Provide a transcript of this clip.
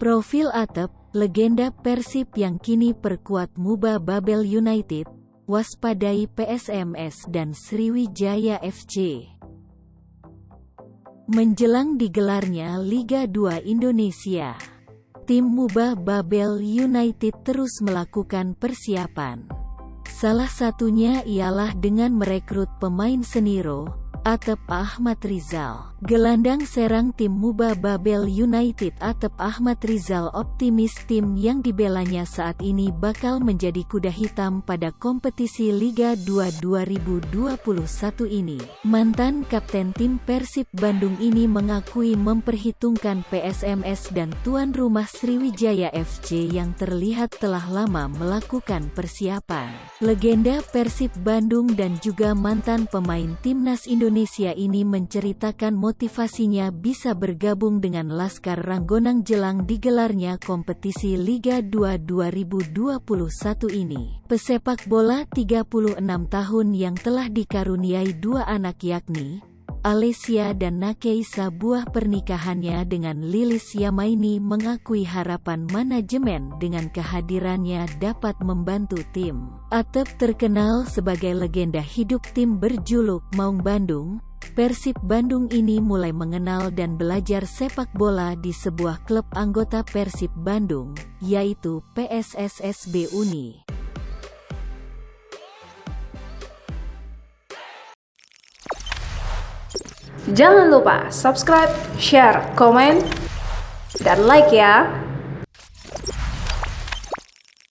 Profil Atep, legenda Persib yang kini perkuat Muba Babel United, waspadai PSMS dan Sriwijaya FC. Menjelang digelarnya Liga 2 Indonesia, tim Muba Babel United terus melakukan persiapan. Salah satunya ialah dengan merekrut pemain seniro, Atep Ahmad Rizal. Gelandang serang tim Muba Babel United Atep Ahmad Rizal optimis tim yang dibelanya saat ini bakal menjadi kuda hitam pada kompetisi Liga 2 2021 ini. Mantan kapten tim Persib Bandung ini mengakui memperhitungkan PSMS dan tuan rumah Sriwijaya FC yang terlihat telah lama melakukan persiapan. Legenda Persib Bandung dan juga mantan pemain timnas Indonesia ini menceritakan motivasinya bisa bergabung dengan Laskar Ranggonang jelang digelarnya kompetisi Liga 2 2021 ini. Pesepak bola 36 tahun yang telah dikaruniai dua anak yakni Alessia dan Nakeisa, buah pernikahannya dengan Lilis Yamaini, mengakui harapan manajemen dengan kehadirannya dapat membantu tim. Atep terkenal sebagai legenda hidup tim berjuluk Maung Bandung. Persib Bandung ini mulai mengenal dan belajar sepak bola di sebuah klub anggota Persib Bandung, yaitu PSSSB Uni. Jangan lupa subscribe, share, komen, dan like ya!